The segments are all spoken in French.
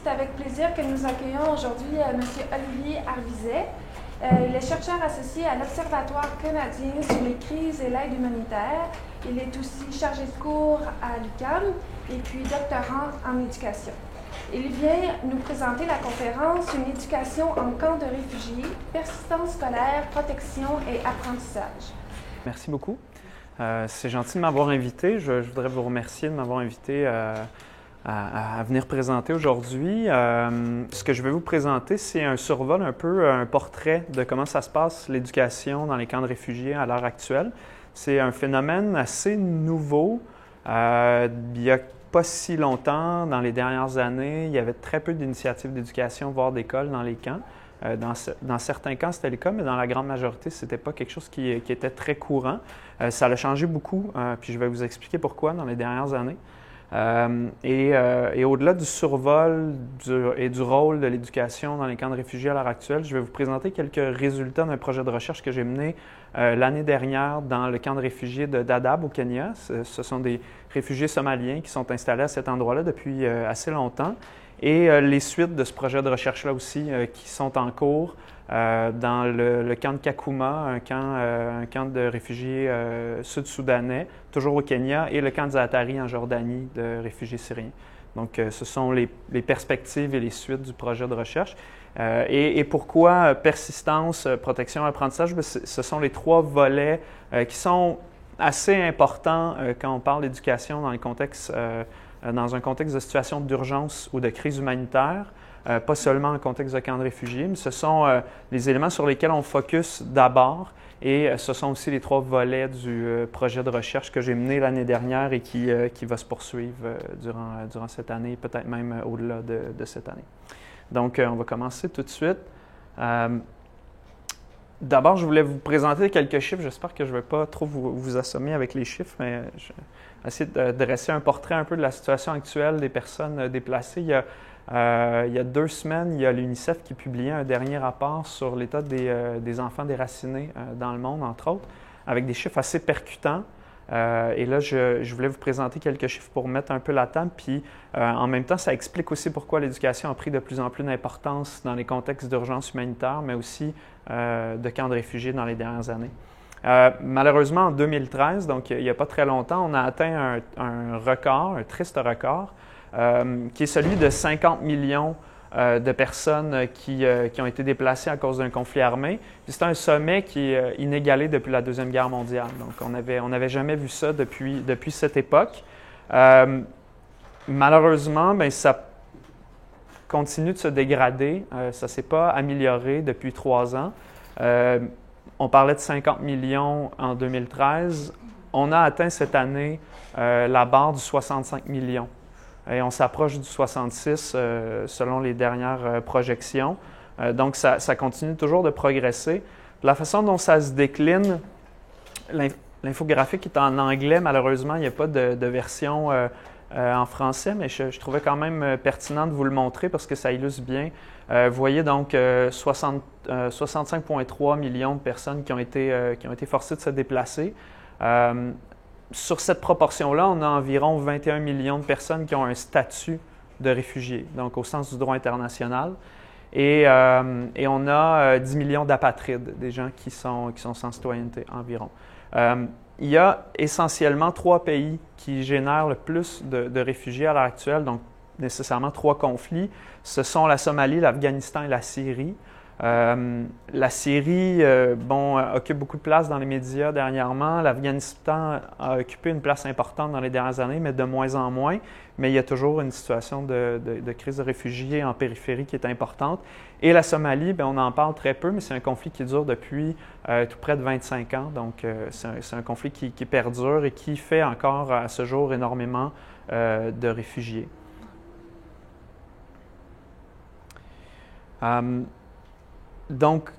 c'est avec plaisir que nous accueillons aujourd'hui M. Olivier Arvizet. Il est chercheur associé à l'Observatoire canadien sur les crises et l'aide humanitaire. Il est aussi chargé de cours à l'UQAM et puis doctorant en éducation. Il vient nous présenter la conférence « Une éducation en camp de réfugiés, persistance scolaire, protection et apprentissage ». Merci beaucoup. C'est gentil de m'avoir invité. Je voudrais vous remercier de m'avoir invité à venir présenter aujourd'hui. Ce que je vais vous présenter, c'est un survol, un peu un portrait de comment ça se passe, l'éducation dans les camps de réfugiés à l'heure actuelle. C'est un phénomène assez nouveau. Il n'y a pas si longtemps, dans les dernières années, il y avait très peu d'initiatives d'éducation, voire d'écoles dans les camps. Dans certains cas, c'était le cas, mais dans la grande majorité, ce n'était pas quelque chose qui était très courant. Ça a changé beaucoup, puis je vais vous expliquer pourquoi dans les dernières années. Et au-delà du survol et du rôle de l'éducation dans les camps de réfugiés à l'heure actuelle, je vais vous présenter quelques résultats d'un projet de recherche que j'ai mené l'année dernière dans le camp de réfugiés de Dadaab au Kenya. Ce sont des réfugiés somaliens qui sont installés à cet endroit-là depuis assez longtemps. Et les suites de ce projet de recherche-là aussi qui sont en cours dans le camp de Kakuma, un camp de réfugiés sud-soudanais, toujours au Kenya, et le camp de Zaatari en Jordanie de réfugiés syriens. Donc, ce sont les perspectives et les suites du projet de recherche. Et pourquoi persistance, protection, apprentissage? Ce sont les trois volets qui sont assez importants quand on parle d'éducation dans dans un contexte de situation d'urgence ou de crise humanitaire, pas seulement en contexte de camp de réfugiés, mais ce sont les éléments sur lesquels on focus d'abord et ce sont aussi les trois volets du projet de recherche que j'ai mené l'année dernière et qui va se poursuivre durant cette année, peut-être même au-delà de cette année. Donc, on va commencer tout de suite. D'abord, je voulais vous présenter quelques chiffres. J'espère que je ne vais pas trop vous assommer avec les chiffres, mais je vais essayer de dresser un portrait un peu de la situation actuelle des personnes déplacées. Il y a 2 semaines, il y a l'UNICEF qui publiait un dernier rapport sur l'état des enfants déracinés dans le monde, entre autres, avec des chiffres assez percutants. Et là, je voulais vous présenter quelques chiffres pour mettre un peu la table. Puis, en même temps, ça explique aussi pourquoi l'éducation a pris de plus en plus d'importance dans les contextes d'urgence humanitaire, mais aussi de camps de réfugiés dans les dernières années. Malheureusement, en 2013, donc il n'y a pas très longtemps, on a atteint un record, un triste record, qui est celui de 50 millions de personnes qui ont été déplacées à cause d'un conflit armé. C'est un sommet qui est inégalé depuis la Deuxième Guerre mondiale. Donc, on n'avait jamais vu ça depuis cette époque. Malheureusement, bien, ça continue de se dégrader. Ça ne s'est pas amélioré depuis 3 ans. On parlait de 50 millions en 2013. On a atteint cette année la barre du 65 millions. Et on s'approche du 66 selon les dernières projections. Donc, ça continue toujours de progresser. La façon dont ça se décline, l'infographique est en anglais. Malheureusement, il n'y a pas de version en français, mais je trouvais quand même pertinent de vous le montrer parce que ça illustre bien. Vous voyez donc 65,3 millions de personnes qui ont été forcées de se déplacer. Sur cette proportion-là, on a environ 21 millions de personnes qui ont un statut de réfugié, donc au sens du droit international. Et on a 10 millions d'apatrides, des gens qui sont sans citoyenneté environ. Il y a essentiellement 3 pays qui génèrent le plus de réfugiés à l'heure actuelle, donc nécessairement 3 conflits. Ce sont la Somalie, l'Afghanistan et la Syrie. La Syrie occupe beaucoup de place dans les médias dernièrement. L'Afghanistan a occupé une place importante dans les dernières années, mais de moins en moins. Mais il y a toujours une situation de crise de réfugiés en périphérie qui est importante. Et la Somalie, bien, on en parle très peu, mais c'est un conflit qui dure depuis tout près de 25 ans. Donc, c'est un conflit qui perdure et qui fait encore à ce jour énormément de réfugiés. Donc,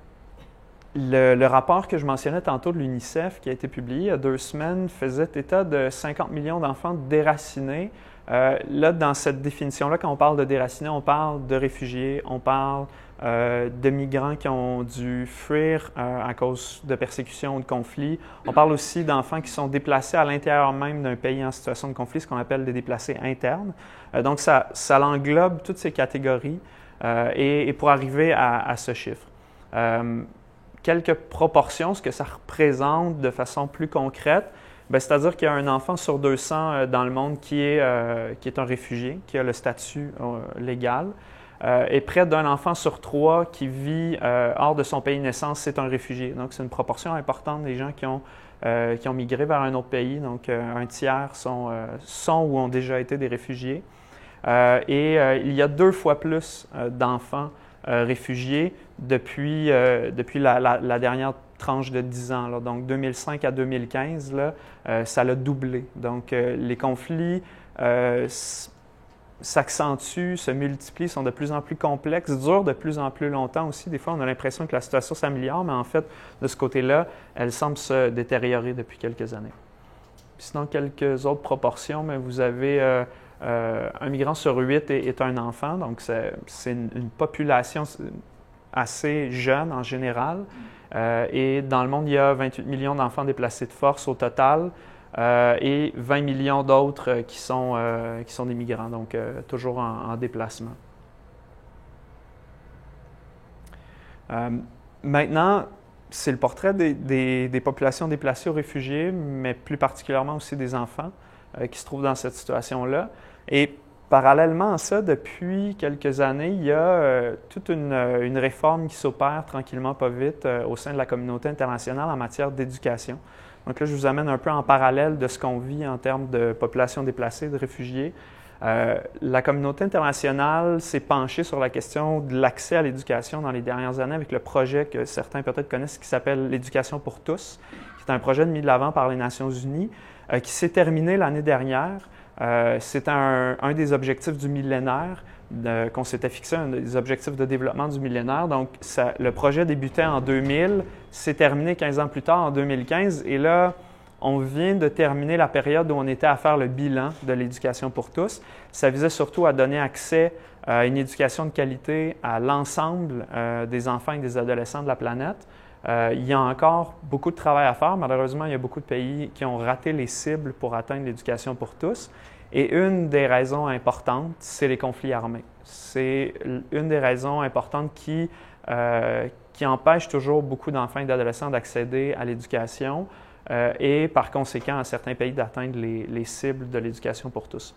Le rapport que je mentionnais tantôt de l'UNICEF, qui a été publié il y a 2 semaines, faisait état de 50 millions d'enfants déracinés. Là, dans cette définition-là, quand on parle de déracinés, on parle de réfugiés, on parle de migrants qui ont dû fuir à cause de persécutions ou de conflits. On parle aussi d'enfants qui sont déplacés à l'intérieur même d'un pays en situation de conflit, ce qu'on appelle des déplacés internes. Donc, ça englobe toutes ces catégories et pour arriver à ce chiffre. Quelques proportions, ce que ça représente de façon plus concrète, c'est-à-dire qu'il y a un enfant sur 200 dans le monde qui est un réfugié, qui a le statut légal, et près d'un enfant sur 3 qui vit hors de son pays de naissance, c'est un réfugié. Donc, c'est une proportion importante des gens qui ont migré vers un autre pays. Donc, un tiers sont ou ont déjà été des réfugiés. Il y a 2 fois plus d'enfants réfugiés depuis la dernière tranche de 10 ans. Là. Donc, 2005 à 2015, là, ça l'a doublé. Donc, les conflits s'accentuent, se multiplient, sont de plus en plus complexes, durent de plus en plus longtemps aussi. Des fois, on a l'impression que la situation s'améliore, mais en fait, de ce côté-là, elle semble se détériorer depuis quelques années. Puis sinon, quelques autres proportions, mais vous avez un migrant sur 8 est un enfant, donc c'est une population assez jeune en général. Et dans le monde, il y a 28 millions d'enfants déplacés de force au total et 20 millions d'autres qui sont des migrants, donc toujours en déplacement. Maintenant, c'est le portrait des populations déplacées ou réfugiés, mais plus particulièrement aussi des enfants qui se trouvent dans cette situation-là. Et parallèlement à ça, depuis quelques années, il y a toute une réforme qui s'opère tranquillement, pas vite, au sein de la communauté internationale en matière d'éducation. Donc là, je vous amène un peu en parallèle de ce qu'on vit en termes de population déplacée, de réfugiés. La communauté internationale s'est penchée sur la question de l'accès à l'éducation dans les dernières années avec le projet que certains peut-être connaissent qui s'appelle l'Éducation pour tous, qui est un projet mis de l'avant par les Nations unies, qui s'est terminé l'année dernière. C'est un des objectifs du millénaire qu'on s'était fixé, un des objectifs de développement du millénaire. Donc, le projet débutait en 2000, s'est terminé 15 ans plus tard, en 2015, et là, on vient de terminer la période où on était à faire le bilan de l'éducation pour tous. Ça visait surtout à donner accès à une éducation de qualité à l'ensemble des enfants et des adolescents de la planète. Il y a encore beaucoup de travail à faire. Malheureusement, il y a beaucoup de pays qui ont raté les cibles pour atteindre l'éducation pour tous. Et une des raisons importantes, c'est les conflits armés. C'est une des raisons importantes qui empêche toujours beaucoup d'enfants et d'adolescents d'accéder à l'éducation et par conséquent à certains pays d'atteindre les cibles de l'éducation pour tous.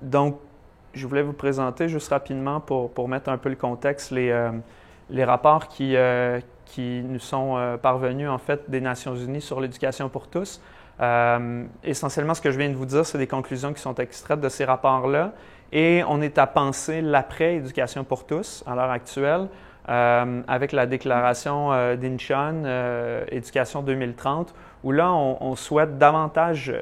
Donc, je voulais vous présenter juste rapidement pour mettre un peu le contexte les rapports qui nous sont parvenus en fait des Nations unies sur l'éducation pour tous. Essentiellement, ce que je viens de vous dire, c'est des conclusions qui sont extraites de ces rapports-là et on est à penser l'après-éducation pour tous à l'heure actuelle avec la déclaration d'Incheon, Éducation 2030, où là, on souhaite davantage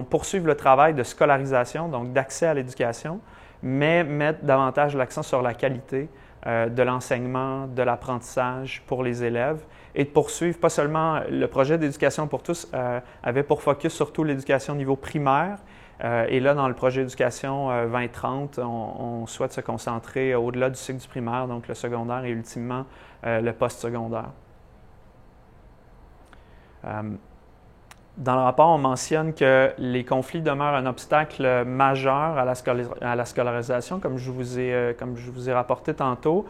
poursuivre le travail de scolarisation, donc d'accès à l'éducation, mais mettre davantage l'accent sur la qualité de l'enseignement, de l'apprentissage pour les élèves et de poursuivre pas seulement le projet d'éducation pour tous avait pour focus surtout l'éducation au niveau primaire et là dans le projet d'éducation 2030, on souhaite se concentrer au-delà du cycle du primaire, donc le secondaire et ultimement le post-secondaire. Dans le rapport, on mentionne que les conflits demeurent un obstacle majeur à la scolarisation, comme je vous ai rapporté tantôt.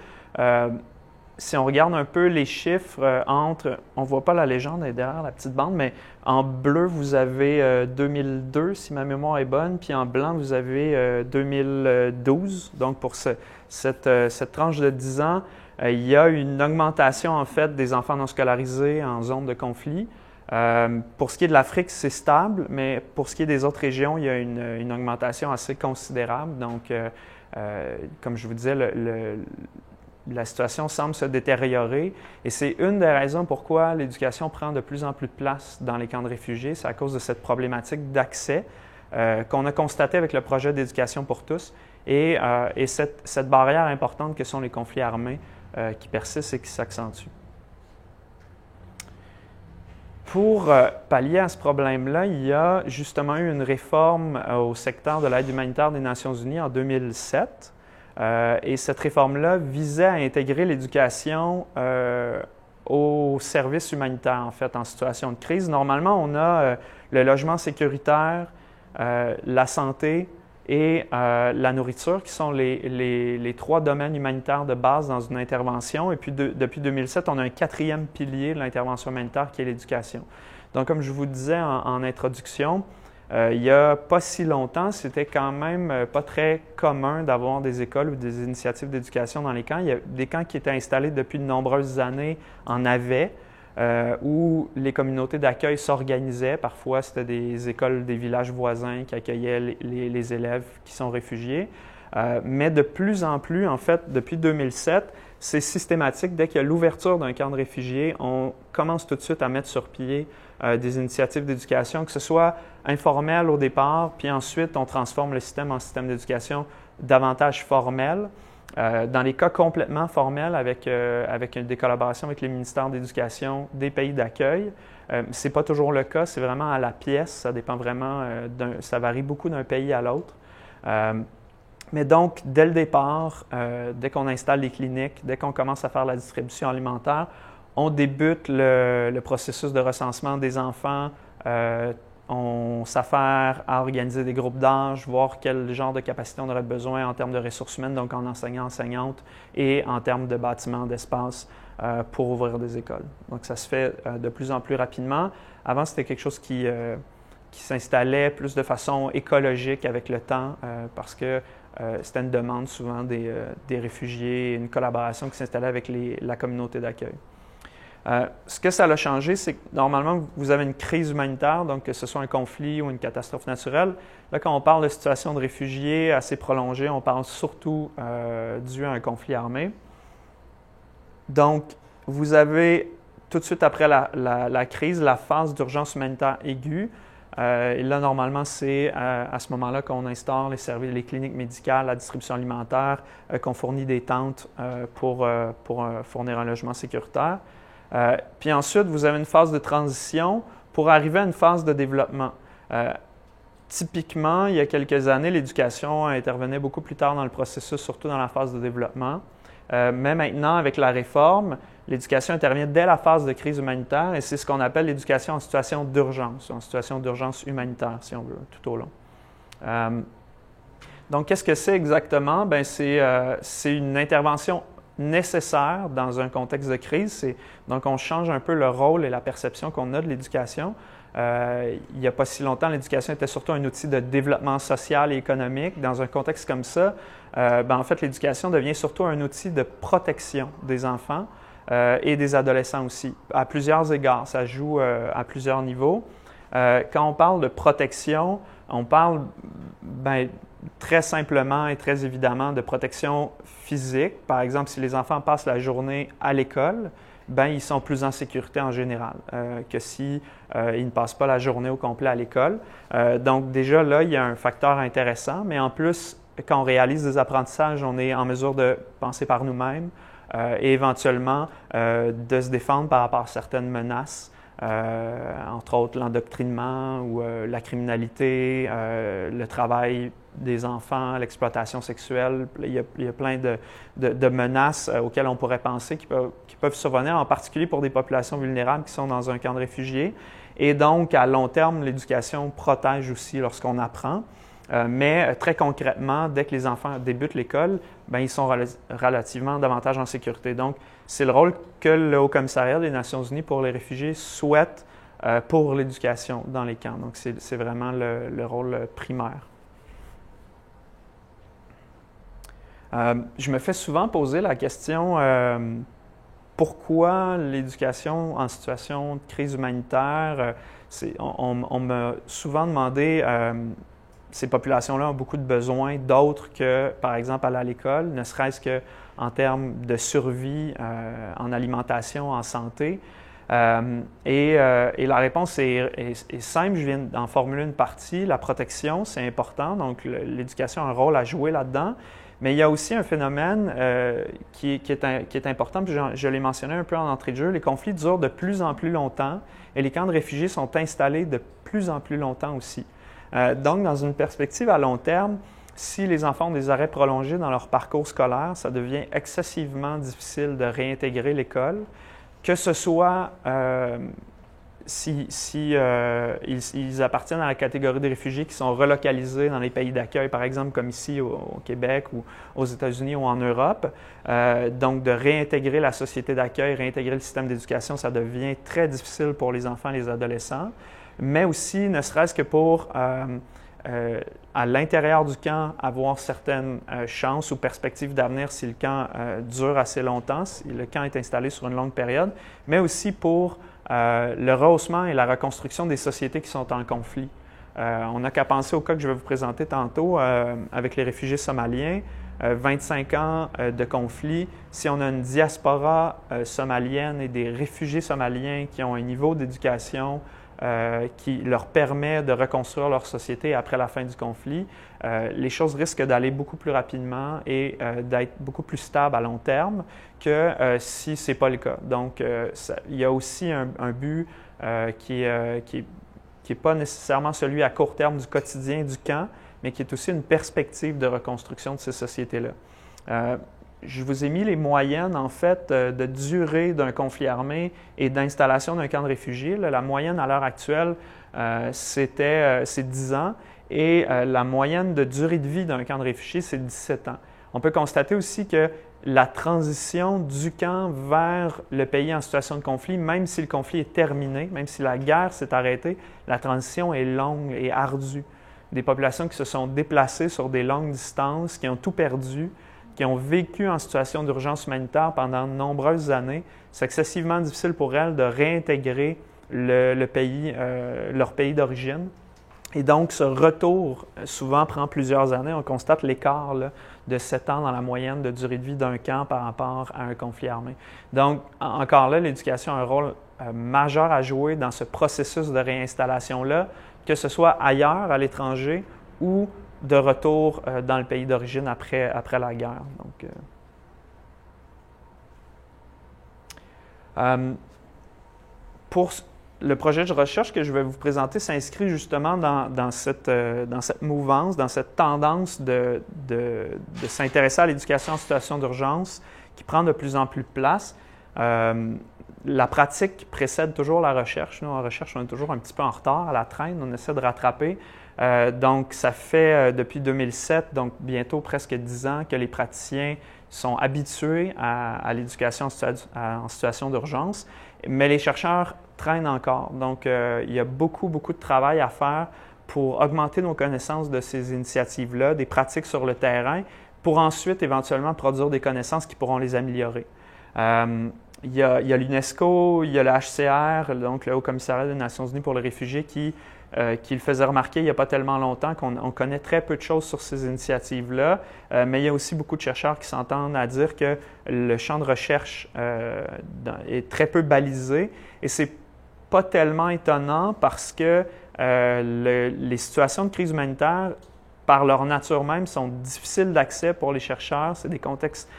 Si on regarde un peu les chiffres on ne voit pas la légende derrière la petite bande, mais en bleu, vous avez 2002, si ma mémoire est bonne, puis en blanc, vous avez 2012. Donc, pour cette tranche de 10 ans, il y a une augmentation, en fait, des enfants non scolarisés en zone de conflit. Pour ce qui est de l'Afrique, c'est stable, mais pour ce qui est des autres régions, il y a une augmentation assez considérable. Donc, comme je vous disais, la situation semble se détériorer et c'est une des raisons pourquoi l'éducation prend de plus en plus de place dans les camps de réfugiés. C'est à cause de cette problématique d'accès qu'on a constatée avec le projet d'éducation pour tous et cette barrière importante que sont les conflits armés qui persistent et qui s'accentuent. Pour pallier à ce problème-là, il y a justement eu une réforme au secteur de l'aide humanitaire des Nations unies en 2007. Et cette réforme-là visait à intégrer l'éducation aux services humanitaires, en fait, en situation de crise. Normalement, on a le logement sécuritaire, la santé et la nourriture, qui sont les trois domaines humanitaires de base dans une intervention. Et puis, depuis 2007, on a un quatrième pilier de l'intervention humanitaire qui est l'éducation. Donc, comme je vous disais en introduction, il n'y a pas si longtemps, c'était quand même pas très commun d'avoir des écoles ou des initiatives d'éducation dans les camps. Il y a des camps qui étaient installés depuis de nombreuses années en avaient, où les communautés d'accueil s'organisaient. Parfois, c'était des écoles des villages voisins qui accueillaient les élèves qui sont réfugiés. Mais de plus en plus, en fait, depuis 2007, c'est systématique. Dès qu'il y a l'ouverture d'un camp de réfugiés, on commence tout de suite à mettre sur pied des initiatives d'éducation, que ce soit informel au départ, puis ensuite on transforme le système en système d'éducation davantage formel. Dans les cas complètement formels, avec des collaborations avec les ministères d'éducation des pays d'accueil, ce n'est pas toujours le cas, c'est vraiment à la pièce, ça dépend vraiment, ça varie beaucoup d'un pays à l'autre. Mais donc, dès le départ, dès qu'on installe les cliniques, dès qu'on commence à faire la distribution alimentaire, on débute le processus de recensement des enfants. On s'affaire à organiser des groupes d'âge, voir quel genre de capacité on aurait besoin en termes de ressources humaines, donc en enseignants, enseignantes, et en termes de bâtiments, d'espace pour ouvrir des écoles. Donc, ça se fait de plus en plus rapidement. Avant, c'était quelque chose qui s'installait plus de façon écologique avec le temps parce que c'était une demande souvent des réfugiés, une collaboration qui s'installait avec la communauté d'accueil. Ce que ça a changé, c'est que normalement, vous avez une crise humanitaire, donc que ce soit un conflit ou une catastrophe naturelle. Là, quand on parle de situation de réfugiés assez prolongée, on parle surtout dû à un conflit armé. Donc, vous avez tout de suite après la crise, la phase d'urgence humanitaire aiguë. Et là, normalement, c'est à ce moment-là qu'on instaure les cliniques médicales, la distribution alimentaire, qu'on fournit des tentes pour fournir un logement sécuritaire. Puis ensuite, vous avez une phase de transition pour arriver à une phase de développement. Typiquement, il y a quelques années, l'éducation intervenait beaucoup plus tard dans le processus, surtout dans la phase de développement. Mais maintenant, avec la réforme, l'éducation intervient dès la phase de crise humanitaire et c'est ce qu'on appelle l'éducation en situation d'urgence, en situation d'urgence humanitaire, si on veut, tout au long. Donc, qu'est-ce que c'est exactement? Bien, c'est une intervention nécessaire dans un contexte de crise. Donc, on change un peu le rôle et la perception qu'on a de l'éducation. Il n'y a pas si longtemps, l'éducation était surtout un outil de développement social et économique. Dans un contexte comme ça, en fait, l'éducation devient surtout un outil de protection des enfants et des adolescents aussi, à plusieurs égards. Ça joue à plusieurs niveaux. Quand on parle de protection, on parle très simplement et très évidemment de protection physique. Par exemple, si les enfants passent la journée à l'école, ils sont plus en sécurité en général que si ils ne passent pas la journée au complet à l'école. Donc déjà là, il y a un facteur intéressant, mais en plus, quand on réalise des apprentissages, on est en mesure de penser par nous-mêmes et éventuellement de se défendre par rapport à certaines menaces. Entre autres l'endoctrinement ou la criminalité, le travail des enfants, l'exploitation sexuelle. Il y a plein de menaces auxquelles on pourrait penser qui peuvent survenir, en particulier pour des populations vulnérables qui sont dans un camp de réfugiés. Et donc, à long terme, l'éducation protège aussi lorsqu'on apprend. Mais très concrètement, dès que les enfants débutent l'école, ils sont relativement davantage en sécurité. Donc, c'est le rôle que le Haut-Commissariat des Nations unies pour les réfugiés souhaite pour l'éducation dans les camps. Donc, c'est vraiment le rôle primaire. Je me fais souvent poser la question pourquoi l'éducation en situation de crise humanitaire? On m'a souvent demandé ces populations-là ont beaucoup de besoins, d'autres que, par exemple, aller à l'école, ne serait-ce qu'en termes de survie, en alimentation, en santé. Et la réponse est simple, je viens d'en formuler une partie. La protection, c'est important, donc l'éducation a un rôle à jouer là-dedans, Mais il y a aussi un phénomène qui est important, puis je l'ai mentionné un peu en entrée de jeu, les conflits durent de plus en plus longtemps et les camps de réfugiés sont installés de plus en plus longtemps aussi. Donc, dans une perspective à long terme, si les enfants ont des arrêts prolongés dans leur parcours scolaire, ça devient excessivement difficile de réintégrer l'école, que ce soit si ils appartiennent à la catégorie des réfugiés qui sont relocalisés dans les pays d'accueil, par exemple comme ici au Québec ou aux États-Unis ou en Europe. Donc, de réintégrer la société d'accueil, réintégrer le système d'éducation, ça devient très difficile pour les enfants et les adolescents, mais aussi, ne serait-ce que pour, à l'intérieur du camp, avoir certaines chances ou perspectives d'avenir si le camp dure assez longtemps, si le camp est installé sur une longue période, mais aussi pour le rehaussement et la reconstruction des sociétés qui sont en conflit. On n'a qu'à penser au cas que je vais vous présenter tantôt avec les réfugiés somaliens. 25 ans de conflit. Si on a une diaspora somalienne et des réfugiés somaliens qui ont un niveau d'éducation qui leur permet de reconstruire leur société après la fin du conflit, les choses risquent d'aller beaucoup plus rapidement et d'être beaucoup plus stables à long terme que si ce n'est pas le cas. Donc, il y a aussi un but qui n'est pas nécessairement celui à court terme du quotidien du camp, mais qui est aussi une perspective de reconstruction de ces sociétés-là. Je vous ai mis les moyennes, en fait, de durée d'un conflit armé et d'installation d'un camp de réfugiés. La moyenne à l'heure actuelle, c'est 10 ans et la moyenne de durée de vie d'un camp de réfugiés, c'est 17 ans. On peut constater aussi que la transition du camp vers le pays en situation de conflit, même si le conflit est terminé, même si la guerre s'est arrêtée, la transition est longue et ardue. Des populations qui se sont déplacées sur des longues distances, qui ont tout perdu, qui ont vécu en situation d'urgence humanitaire pendant de nombreuses années, c'est excessivement difficile pour elles de réintégrer leur pays d'origine. Et donc, ce retour, souvent, prend plusieurs années. On constate l'écart de 7 ans dans la moyenne de durée de vie d'un camp par rapport à un conflit armé. Donc, encore là, l'éducation a un rôle majeur à jouer dans ce processus de réinstallation-là, que ce soit ailleurs, à l'étranger, ou de retour dans le pays d'origine après la guerre. Donc, pour le projet de recherche que je vais vous présenter s'inscrit justement dans cette mouvance, dans cette tendance de s'intéresser à l'éducation en situation d'urgence qui prend de plus en plus de place. La pratique précède toujours la recherche. Nous, en recherche, on est toujours un petit peu en retard, à la traîne, on essaie de rattraper. Donc, ça fait depuis 2007, donc bientôt presque 10 ans, que les praticiens sont habitués à l'éducation en situation d'urgence, mais les chercheurs traînent encore. Donc, il y a beaucoup de travail à faire pour augmenter nos connaissances de ces initiatives-là, des pratiques sur le terrain, pour ensuite éventuellement produire des connaissances qui pourront les améliorer. Il y a l'UNESCO, il y a le HCR, donc le Haut Commissariat des Nations Unies pour les réfugiés, qui le faisait remarquer il n'y a pas tellement longtemps qu'on connaît très peu de choses sur ces initiatives-là, mais il y a aussi beaucoup de chercheurs qui s'entendent à dire que le champ de recherche est très peu balisé et c'est pas tellement étonnant parce que les situations de crise humanitaire, par leur nature même, sont difficiles d'accès pour les chercheurs. C'est des contextes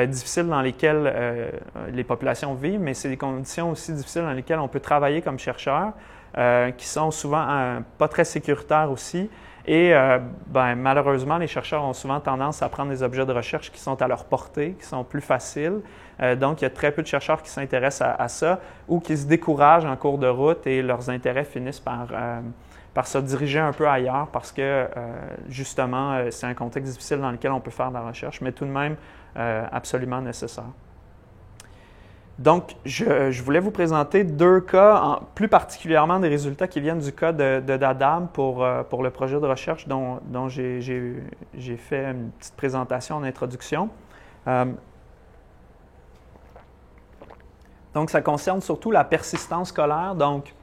difficiles dans lesquels les populations vivent, mais c'est des conditions aussi difficiles dans lesquelles on peut travailler comme chercheur, qui sont souvent pas très sécuritaires aussi. Et malheureusement, les chercheurs ont souvent tendance à prendre des objets de recherche qui sont à leur portée, qui sont plus faciles. Donc, il y a très peu de chercheurs qui s'intéressent à ça ou qui se découragent en cours de route et leurs intérêts finissent par se diriger un peu ailleurs parce que, justement, c'est un contexte difficile dans lequel on peut faire de la recherche, mais tout de même absolument nécessaire. Donc, je voulais vous présenter deux cas, plus particulièrement des résultats qui viennent du cas de Dadaab pour le projet de recherche dont j'ai fait une petite présentation en introduction. Donc, ça concerne surtout la persistance scolaire, donc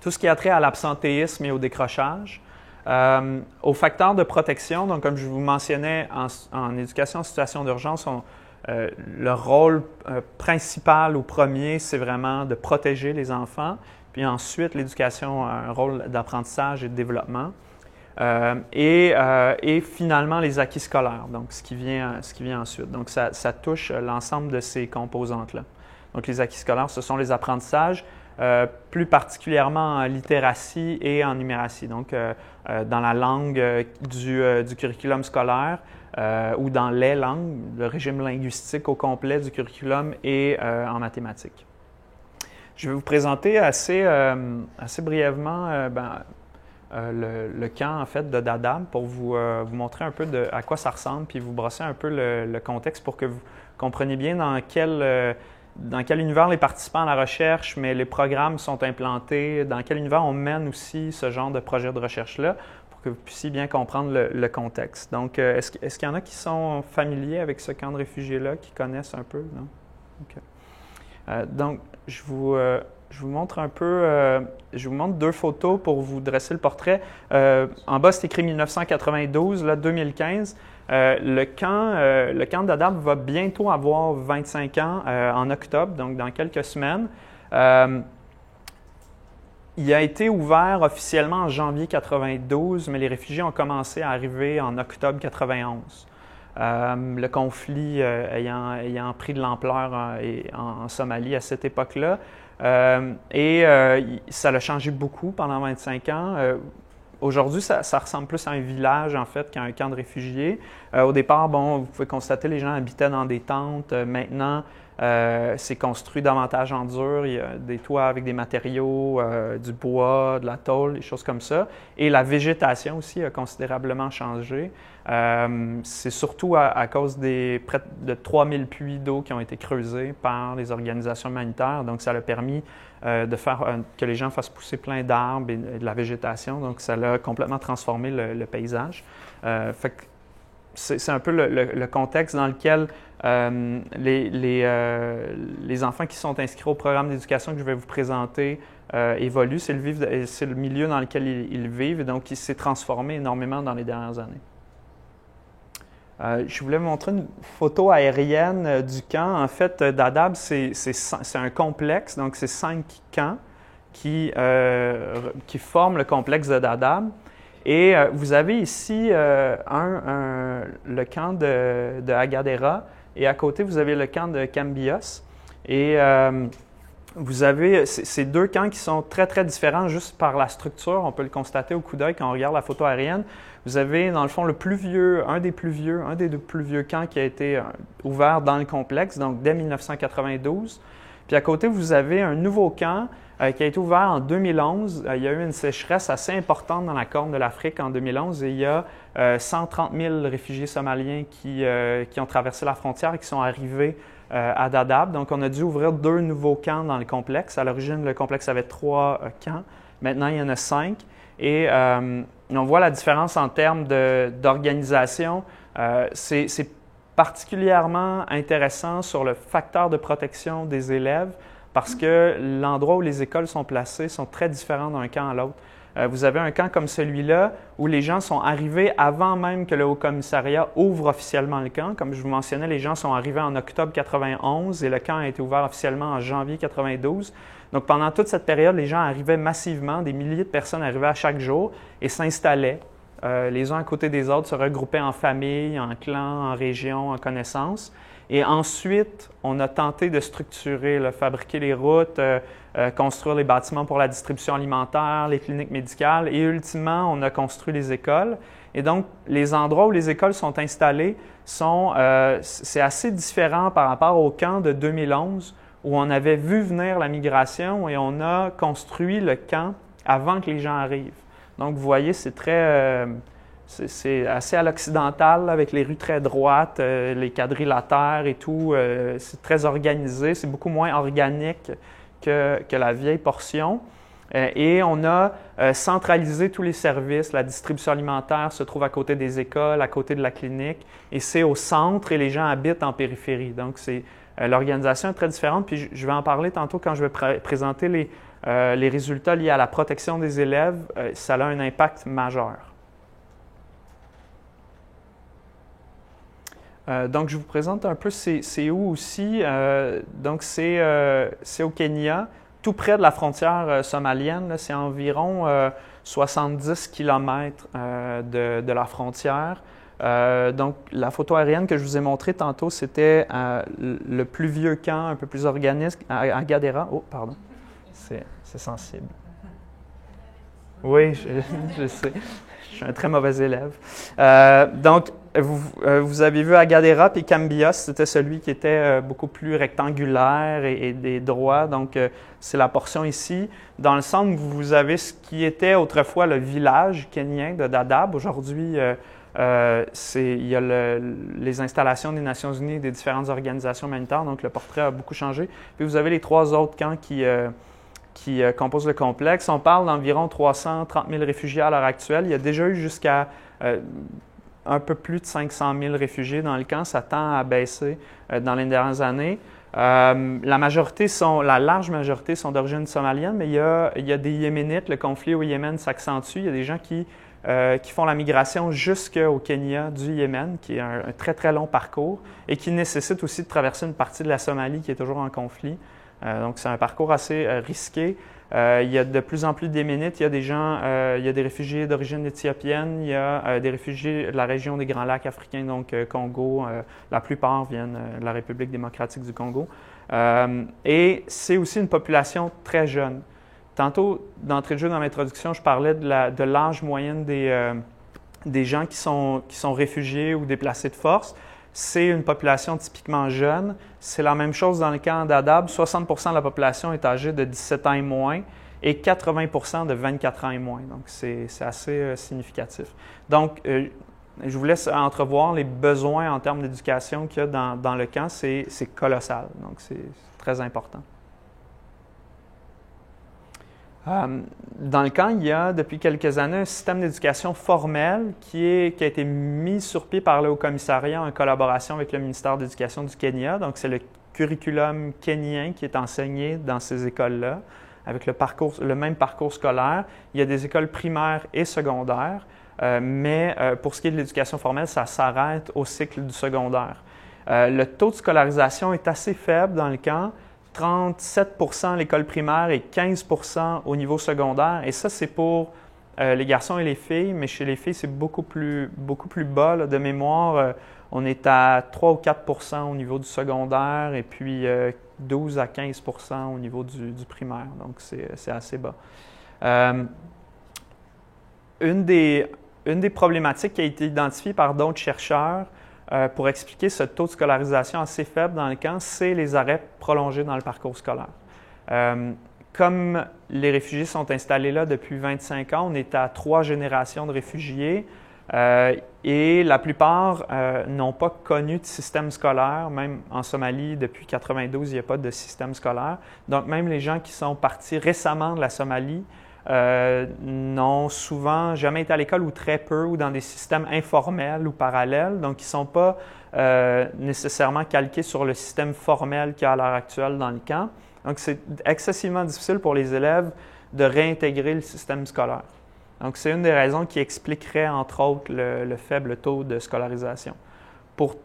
tout ce qui a trait à l'absentéisme et au décrochage. Aux facteurs de protection, donc comme je vous mentionnais, en éducation en situation d'urgence, le rôle principal ou premier, c'est vraiment de protéger les enfants. Puis ensuite, l'éducation a un rôle d'apprentissage et de développement. et finalement les acquis scolaires, donc ce qui vient ensuite. Donc ça touche l'ensemble de ces composantes-là. Donc les acquis scolaires, ce sont les apprentissages, plus particulièrement en littératie et en numératie, donc dans la langue du curriculum scolaire ou dans les langues, le régime linguistique au complet du curriculum et en mathématiques. Je vais vous présenter assez brièvement le camp en fait de Dadaab pour vous montrer un peu à quoi ça ressemble puis vous brosser un peu le contexte pour que vous compreniez bien dans quel univers les participants à la recherche, mais les programmes sont implantés, dans quel univers on mène aussi ce genre de projet de recherche-là pour que vous puissiez bien comprendre le contexte. Donc, est-ce qu'il y en a qui sont familiers avec ce camp de réfugiés-là, qui connaissent un peu? Non? OK. Donc, je vous montre un peu, je vous montre deux photos pour vous dresser le portrait. En bas, c'est écrit 1992, là, 2015. Le camp Dadaab va bientôt avoir 25 ans en octobre, donc dans quelques semaines. Il a été ouvert officiellement en janvier 92, mais les réfugiés ont commencé à arriver en octobre 91. Le conflit ayant pris de l'ampleur en Somalie à cette époque-là. Ça a changé beaucoup pendant 25 ans. Aujourd'hui, ça ressemble plus à un village, en fait, qu'à un camp de réfugiés. Au départ, vous pouvez constater, les gens habitaient dans des tentes. Maintenant, c'est construit davantage en dur. Il y a des toits avec des matériaux, du bois, de la tôle, des choses comme ça. Et la végétation aussi a considérablement changé. C'est surtout à cause des près de 3000 puits d'eau qui ont été creusés par les organisations humanitaires. Donc, ça a permis de faire que les gens fassent pousser plein d'arbres et de la végétation. Donc, ça a complètement transformé le paysage. Fait que c'est un peu le contexte dans lequel les enfants qui sont inscrits au programme d'éducation que je vais vous présenter évoluent. C'est le milieu dans lequel ils vivent et donc il s'est transformé énormément dans les dernières années. Je voulais vous montrer une photo aérienne du camp. En fait, Dadaab, c'est un complexe, donc c'est 5 camps qui forment le complexe de Dadaab. Et vous avez ici le camp de Agadera et à côté, vous avez le camp de Cambios. Et vous avez ces deux camps qui sont très, très différents juste par la structure. On peut le constater au coup d'œil quand on regarde la photo aérienne. Vous avez, dans le fond, un des deux plus vieux camps qui a été ouvert dans le complexe, donc dès 1992. Puis à côté, vous avez un nouveau camp qui a été ouvert en 2011. Il y a eu une sécheresse assez importante dans la Corne de l'Afrique en 2011 et il y a 130 000 réfugiés somaliens qui ont traversé la frontière et qui sont arrivés à Dadaab. Donc, on a dû ouvrir 2 nouveaux camps dans le complexe. À l'origine, le complexe avait 3 camps. Maintenant, il y en a 5. Et on voit la différence en termes d'organisation. C'est particulièrement intéressant sur le facteur de protection des élèves parce que l'endroit où les écoles sont placées sont très différents d'un camp à l'autre. Vous avez un camp comme celui-là où les gens sont arrivés avant même que le Haut-Commissariat ouvre officiellement le camp. Comme je vous mentionnais, les gens sont arrivés en octobre 91 et le camp a été ouvert officiellement en janvier 92. Donc pendant toute cette période, les gens arrivaient massivement, des milliers de personnes arrivaient à chaque jour et s'installaient les uns à côté des autres, se regroupaient en famille, en clans, en régions, en connaissances. Et ensuite, on a tenté de structurer, fabriquer les routes, construire les bâtiments pour la distribution alimentaire, les cliniques médicales et ultimement, on a construit les écoles. Et donc, les endroits où les écoles sont installées, c'est assez différent par rapport au camp de 2011 où on avait vu venir la migration et on a construit le camp avant que les gens arrivent. Donc, vous voyez, c'est assez à l'occidental, avec les rues très droites, les quadrilatères et tout. C'est très organisé, c'est beaucoup moins organique que la vieille portion. Et on a centralisé tous les services. La distribution alimentaire se trouve à côté des écoles, à côté de la clinique, et c'est au centre et les gens habitent en périphérie. Donc, l'organisation est très différente. Puis, je vais en parler tantôt quand je vais présenter les résultats liés à la protection des élèves. Ça a un impact majeur. Donc, je vous présente un peu c'est où aussi. Donc, c'est au Kenya, tout près de la frontière somalienne. C'est environ 70 km de la frontière. Donc, la photo aérienne que je vous ai montrée tantôt, c'était le plus vieux camp, un peu plus organique, à Gadara. Oh, pardon, c'est sensible. Oui, je sais. Je suis un très mauvais élève. Donc, vous avez vu à Gadara puis Cambios, c'était celui qui était beaucoup plus rectangulaire et droit. Donc, c'est la portion ici. Dans le centre, vous avez ce qui était autrefois le village kenyan de Dadaab. Aujourd'hui, il y a les installations des Nations unies et des différentes organisations humanitaires. Donc, le portrait a beaucoup changé. Puis, vous avez les 3 autres camps qui composent le complexe. On parle d'environ 330 000 réfugiés à l'heure actuelle. Il y a déjà eu jusqu'à un peu plus de 500 000 réfugiés dans le camp. Ça tend à baisser dans les dernières années. La large majorité sont d'origine somalienne, mais il y a des Yéménites. Le conflit au Yémen s'accentue. Il y a des gens qui font la migration jusqu'au Kenya du Yémen, qui est un très, très long parcours et qui nécessite aussi de traverser une partie de la Somalie qui est toujours en conflit. Donc, c'est un parcours assez risqué. Il y a de plus en plus d'Yéménites. Il y a des réfugiés d'origine éthiopienne. Il y a des réfugiés de la région des Grands Lacs africains, donc Congo. La plupart viennent de la République démocratique du Congo. Et c'est aussi une population très jeune. Tantôt, d'entrée de jeu dans l'introduction, je parlais de l'âge moyen des gens qui sont réfugiés ou déplacés de force. C'est une population typiquement jeune. C'est la même chose dans le camp Dadaab. 60 % de la population est âgée de 17 ans et moins et 80 % de 24 ans et moins. Donc, c'est assez significatif. Donc, je vous laisse entrevoir les besoins en termes d'éducation qu'il y a dans le camp. C'est colossal. Donc, c'est très important. Dans le camp, il y a depuis quelques années un système d'éducation formel qui a été mis sur pied par le Haut-Commissariat en collaboration avec le ministère de l'Éducation du Kenya. Donc, c'est le curriculum kenyan qui est enseigné dans ces écoles-là, avec le même parcours scolaire. Il y a des écoles primaires et secondaires, mais pour ce qui est de l'éducation formelle, ça s'arrête au cycle du secondaire. Le taux de scolarisation est assez faible dans le camp. 37 % à l'école primaire et 15 % au niveau secondaire. Et ça, c'est pour les garçons et les filles, mais chez les filles, c'est beaucoup plus bas. Là, de mémoire, on est à 3 ou 4 % au niveau du secondaire et puis 12 à 15 % au niveau du primaire. Donc, c'est assez bas. Une des problématiques qui a été identifiée par d'autres chercheurs pour expliquer ce taux de scolarisation assez faible dans le camp, c'est les arrêts prolongés dans le parcours scolaire. Comme les réfugiés sont installés là depuis 25 ans, on est à 3 générations de réfugiés et la plupart n'ont pas connu de système scolaire. Même en Somalie, depuis 1992, il n'y a pas de système scolaire. Donc, même les gens qui sont partis récemment de la Somalie n'ont souvent jamais été à l'école ou très peu ou dans des systèmes informels ou parallèles, donc ils ne sont pas nécessairement calqués sur le système formel qu'il y a à l'heure actuelle dans le camp. Donc, c'est excessivement difficile pour les élèves de réintégrer le système scolaire. Donc, c'est une des raisons qui expliquerait, entre autres, le faible taux de scolarisation. Pour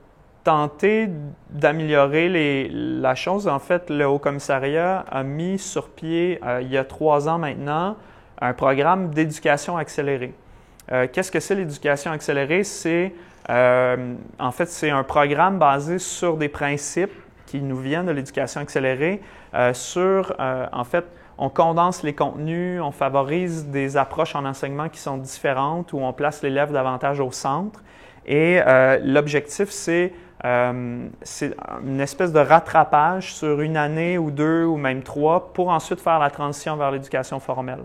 tenter d'améliorer la chose, en fait, le Haut-Commissariat a mis sur pied, il y a 3 ans maintenant, un programme d'éducation accélérée. Qu'est-ce que c'est l'éducation accélérée? En fait, c'est un programme basé sur des principes qui nous viennent de l'éducation accélérée. En fait, on condense les contenus, on favorise des approches en enseignement qui sont différentes, où on place l'élève davantage au centre. Et l'objectif, c'est une espèce de rattrapage sur 1 année ou 2 ou même 3 pour ensuite faire la transition vers l'éducation formelle.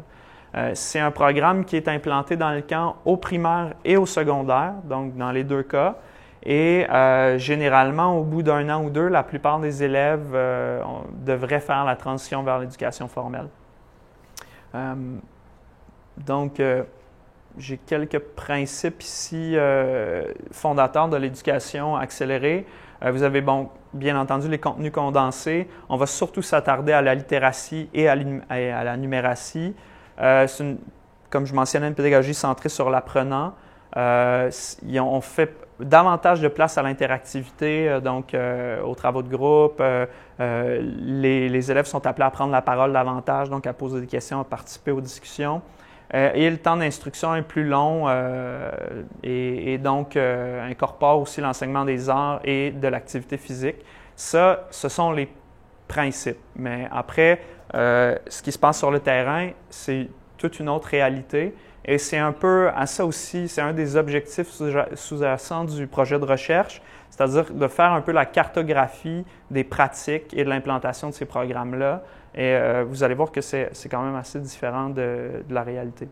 C'est un programme qui est implanté dans le camp au primaire et au secondaire, donc dans les 2 cas. Et généralement, au bout d'1 an ou 2, la plupart des élèves devraient faire la transition vers l'éducation formelle. Donc, j'ai quelques principes ici fondateurs de l'éducation accélérée. Vous avez, bien entendu, les contenus condensés. On va surtout s'attarder à la littératie et à la numératie. Comme je mentionnais, une pédagogie centrée sur l'apprenant. On fait davantage de place à l'interactivité, donc aux travaux de groupe. Les élèves sont appelés à prendre la parole davantage, donc à poser des questions, à participer aux discussions. et le temps d'instruction est plus long et donc incorpore aussi l'enseignement des arts et de l'activité physique. Ça, ce sont les principes. Mais après, ce qui se passe sur le terrain, c'est toute une autre réalité. Et c'est un peu à ça aussi, c'est un des objectifs sous-jacents du projet de recherche, c'est-à-dire de faire un peu la cartographie des pratiques et de l'implantation de ces programmes-là. Et vous allez voir que c'est quand même assez différent de la réalité.